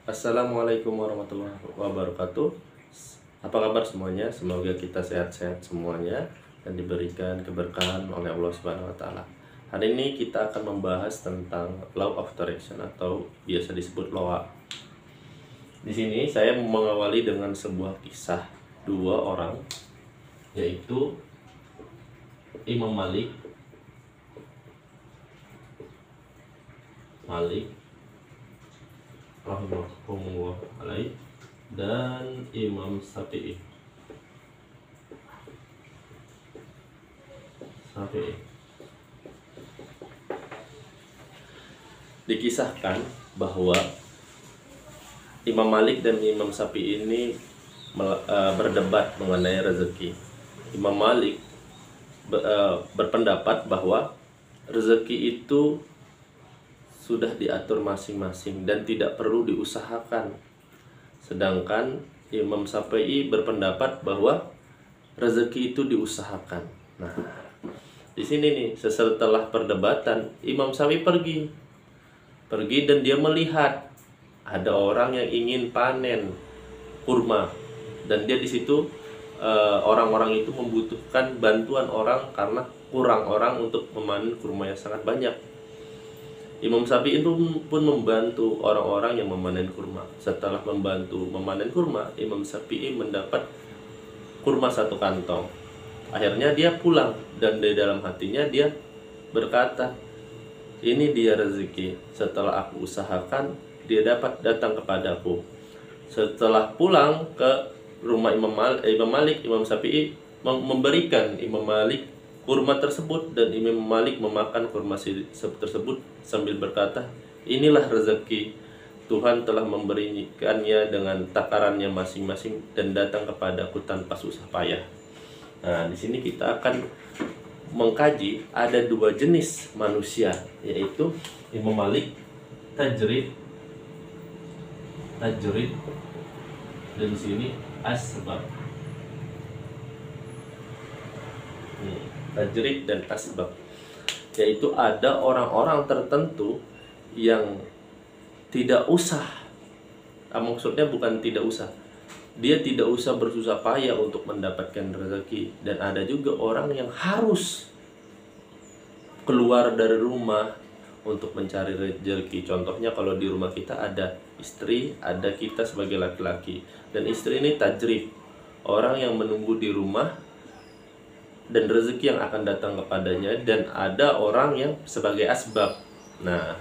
Assalamualaikum warahmatullahi wabarakatuh. Apa kabar semuanya? Semoga kita sehat-sehat semuanya dan diberikan keberkahan oleh Allah Subhanahu wa taala. Hari ini kita akan membahas tentang law of attraction atau biasa disebut LOA. Di sini saya mengawali dengan sebuah kisah dua orang, yaitu Imam Malik rahimahullah alaih dan Imam Syafi'i. Dikisahkan bahwa Imam Malik dan Imam Syafi'i ini berdebat mengenai rezeki. Imam Malik berpendapat bahwa rezeki itu sudah diatur masing-masing dan tidak perlu diusahakan. Sedangkan Imam Syafi'i berpendapat bahwa rezeki itu diusahakan. Nah, di sini nih setelah perdebatan, Imam Syafi'i pergi dan dia melihat ada orang yang ingin panen kurma, dan dia di situ orang-orang itu membutuhkan bantuan orang karena kurang orang untuk memanen kurma yang sangat banyak. Imam Syafi'i itu pun membantu orang-orang yang memanen kurma. Setelah membantu memanen kurma, Imam Syafi'i mendapat kurma 1 kantong. Akhirnya dia pulang dan di dalam hatinya dia berkata, ini dia rezeki. Setelah aku usahakan, dia dapat datang kepadaku. Setelah pulang ke rumah Imam Malik, Imam Syafi'i memberikan Imam Malik kurma tersebut, dan Imam Malik memakan kurma tersebut sambil berkata, inilah rezeki, Tuhan telah memberikannya dengan takarannya masing-masing dan datang kepadaku tanpa susah payah. Nah, di sini kita akan mengkaji ada 2 jenis manusia, yaitu Imam Malik tajrid dan di sini asbab. Tajrid dan asbab, yaitu ada orang-orang tertentu yang tidak usah, maksudnya bukan tidak usah, dia tidak usah bersusah payah untuk mendapatkan rezeki. Dan ada juga orang yang harus keluar dari rumah untuk mencari rezeki. Contohnya kalau di rumah kita ada istri, ada kita sebagai laki-laki, dan istri ini tajrid, orang yang menunggu di rumah dan rezeki yang akan datang kepadanya, dan ada orang yang sebagai asbab. Nah,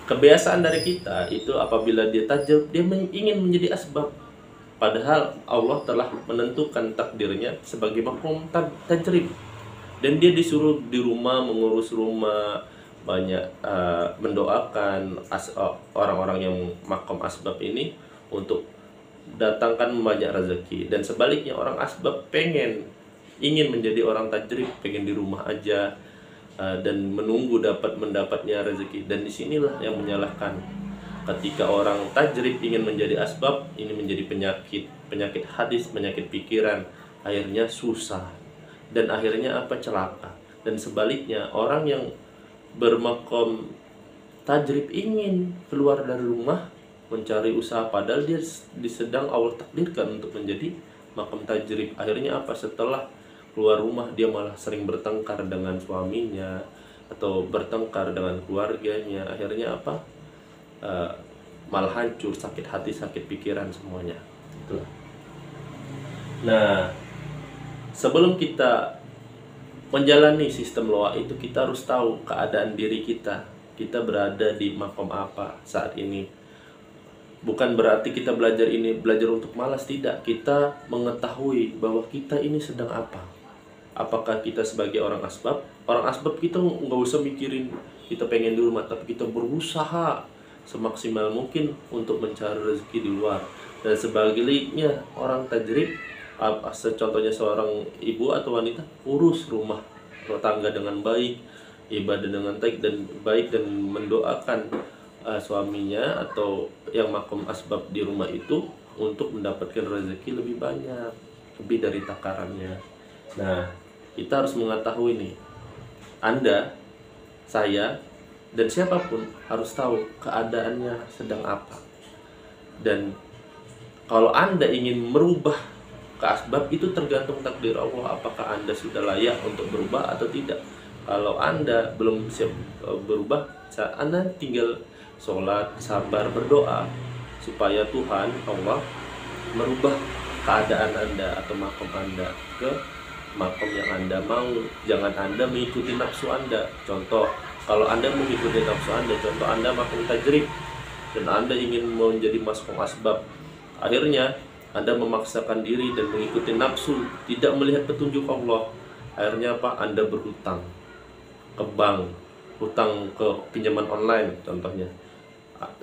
kebiasaan dari kita itu apabila dia tajrid, dia ingin menjadi asbab, padahal Allah telah menentukan takdirnya sebagai makom tajrid, dan dia disuruh di rumah mengurus rumah, banyak mendoakan orang-orang yang makom asbab ini untuk datangkan banyak rezeki. Dan sebaliknya orang asbab ingin menjadi orang tajrid, pengen di rumah aja dan menunggu mendapatnya rezeki. Dan disinilah yang menyalahkan. Ketika orang tajrid ingin menjadi asbab, ini menjadi penyakit hadis, penyakit pikiran, akhirnya susah dan akhirnya celaka. Dan sebaliknya orang yang bermakom tajrid ingin keluar dari rumah mencari usaha, padahal dia sedang Allah takdirkan untuk menjadi makom tajrid. Akhirnya setelah keluar rumah dia malah sering bertengkar dengan suaminya atau bertengkar dengan keluarganya. Akhirnya malah hancur, sakit hati, sakit pikiran semuanya. Itulah. Nah, sebelum kita menjalani sistem LOA itu, kita harus tahu keadaan diri kita. Kita berada di makom apa saat ini. Bukan berarti kita belajar untuk malas, tidak. Kita mengetahui bahwa kita ini sedang apa. Apakah kita sebagai orang asbab? Orang asbab kita nggak usah mikirin kita pengen di rumah, tapi kita berusaha semaksimal mungkin untuk mencari rezeki di luar. Dan sebaliknya orang tajrid, contohnya seorang ibu atau wanita, urus rumah tangga dengan baik, ibadah dengan baik dan mendoakan suaminya atau yang makom asbab di rumah itu untuk mendapatkan rezeki lebih banyak, lebih dari takarannya. Nah, kita harus mengetahui nih, Anda, saya, dan siapapun harus tahu keadaannya sedang apa. Dan kalau Anda ingin merubah ke asbab, itu tergantung takdir Allah, apakah Anda sudah layak untuk berubah atau tidak. Kalau Anda belum siap berubah, Anda tinggal sholat, sabar, berdoa supaya Tuhan Allah merubah keadaan Anda atau makom Anda ke makom yang Anda mau. Jangan Anda mengikuti nafsu Anda. Contoh, kalau Anda mengikuti nafsu Anda, contoh Anda makom tajrib dan Anda ingin menjadi masuk asbab, akhirnya Anda memaksakan diri dan mengikuti nafsu, tidak melihat petunjuk Allah. Akhirnya apa? Anda berhutang ke bank, hutang ke pinjaman online contohnya.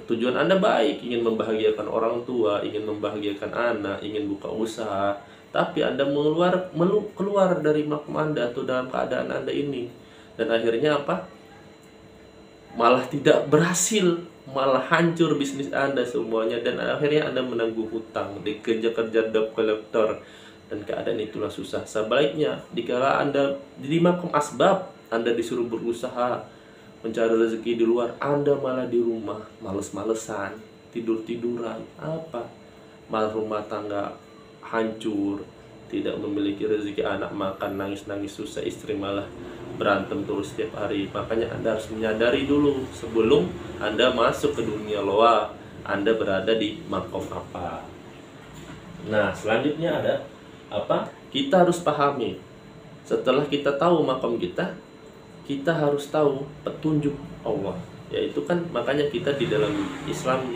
Tujuan Anda baik, ingin membahagiakan orang tua, ingin membahagiakan anak, ingin buka usaha, tapi Anda keluar dari makom Anda atau dalam keadaan Anda ini, dan akhirnya apa? Malah tidak berhasil, malah hancur bisnis Anda semuanya, dan akhirnya Anda menangguh hutang, dikejar-kejar debt collector, dan keadaan itulah susah. Sebaliknya, dikala Anda di makom asbab, Anda disuruh berusaha mencari rezeki di luar, Anda malah di rumah males-malesan, tidur-tiduran, apa? Malah rumah tangga hancur, tidak memiliki rezeki, anak makan nangis-nangis susah, istri malah berantem terus setiap hari. Makanya Anda harus menyadari dulu sebelum Anda masuk ke dunia loa, Anda berada di makom apa. Nah, selanjutnya ada apa? Kita harus pahami. Setelah kita tahu makom kita harus tahu petunjuk Allah. Yaitu kan makanya kita di dalam Islam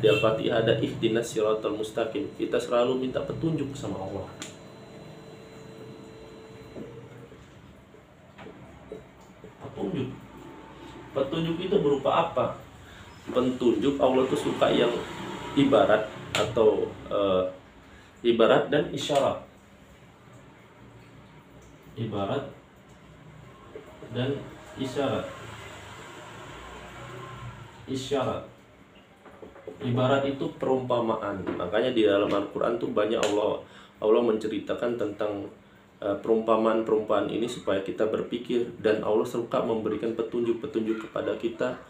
di Al-Fatihah ada ihdinas siratal mustaqim. Kita selalu minta petunjuk sama Allah. Petunjuk itu berupa apa? Petunjuk Allah itu suka yang ibarat atau ibarat dan isyarat. Ibarat dan isyarat. Isyarat. Ibarat itu perumpamaan. Makanya di dalam Al-Quran tuh banyak Allah menceritakan tentang perumpamaan-perumpamaan ini supaya kita berpikir, dan Allah suka memberikan petunjuk-petunjuk kepada kita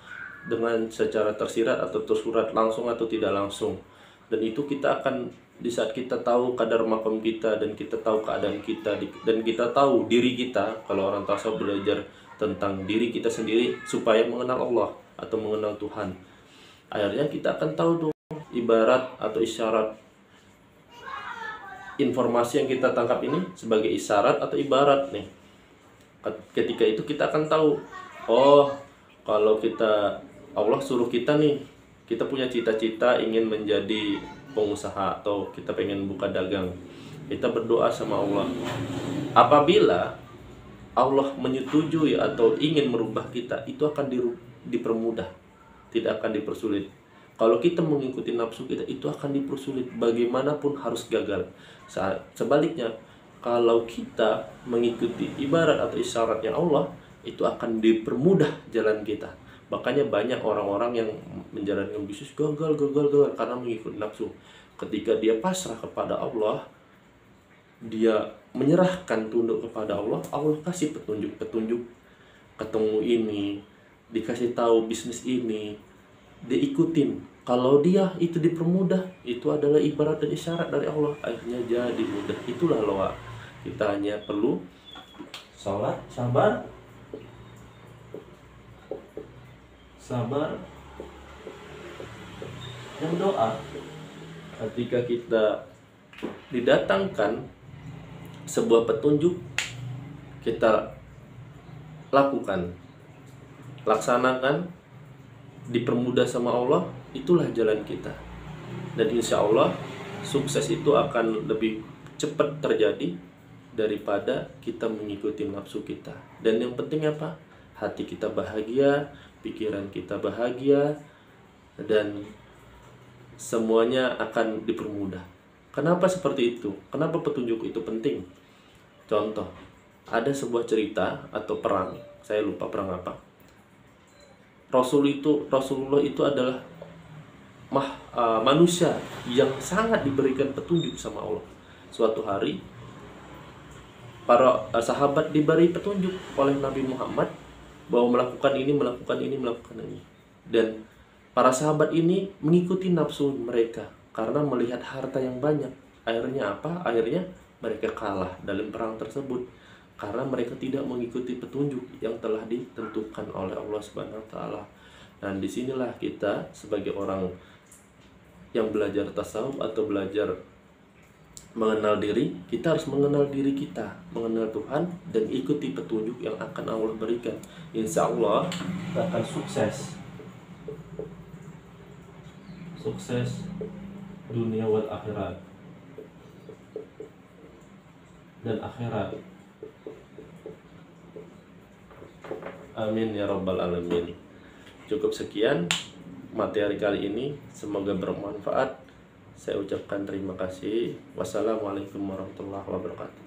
dengan secara tersirat atau tersurat, langsung atau tidak langsung. Dan itu kita akan, di saat kita tahu kadar makom kita dan kita tahu keadaan kita dan kita tahu diri kita. Kalau orang tasawuf belajar tentang diri kita sendiri supaya mengenal Allah atau mengenal Tuhan, akhirnya kita akan tahu tuh ibarat atau isyarat. Informasi yang kita tangkap ini sebagai isyarat atau ibarat nih. Ketika itu kita akan tahu, oh kalau Allah suruh kita nih, kita punya cita-cita ingin menjadi pengusaha atau kita pengen buka dagang, kita berdoa sama Allah. Apabila Allah menyetujui atau ingin merubah kita, itu akan dipermudah, tidak akan dipersulit. Kalau kita mengikuti nafsu kita, itu akan dipersulit, bagaimanapun harus gagal. Sebaliknya, kalau kita mengikuti ibarat atau isyaratnya Allah, itu akan dipermudah jalan kita. Makanya banyak orang-orang yang menjalankan bisnis gagal karena mengikuti nafsu. Ketika dia pasrah kepada Allah, dia menyerahkan tunduk kepada Allah, Allah kasih petunjuk, ketemu ini, dikasih tahu bisnis ini, diikutin. Kalau dia itu dipermudah, itu adalah ibarat dan isyarat dari Allah, akhirnya jadi mudah. Itulah loa. Kita hanya perlu sholat, sabar, dan doa. Ketika kita didatangkan sebuah petunjuk, kita lakukan, laksanakan, dipermudah sama Allah, itulah jalan kita. Dan insya Allah sukses itu akan lebih cepat terjadi daripada kita mengikuti nafsu kita. Dan yang penting apa? Hati kita bahagia, pikiran kita bahagia, dan semuanya akan dipermudah. Kenapa seperti itu? Kenapa petunjuk itu penting? Contoh, ada sebuah cerita atau perang, saya lupa perang apa. Rasulullah itu adalah manusia yang sangat diberikan petunjuk sama Allah. Suatu hari para sahabat diberi petunjuk oleh Nabi Muhammad bahwa melakukan ini. Dan Para sahabat ini mengikuti nafsu mereka karena melihat harta yang banyak. Akhirnya apa? Akhirnya mereka kalah dalam perang tersebut karena mereka tidak mengikuti petunjuk yang telah ditentukan oleh Allah Subhanahu wa taala. Dan disinilah kita sebagai orang yang belajar tasawuf atau belajar mengenal diri, kita harus mengenal diri kita, mengenal Tuhan, dan ikuti petunjuk yang akan Allah berikan. Insya Allah akan sukses dunia wal akhirat dan akhirat. Amin ya rabbal alamin. Cukup sekian materi kali ini, semoga bermanfaat. Saya ucapkan terima kasih. Wassalamualaikum warahmatullahi wabarakatuh.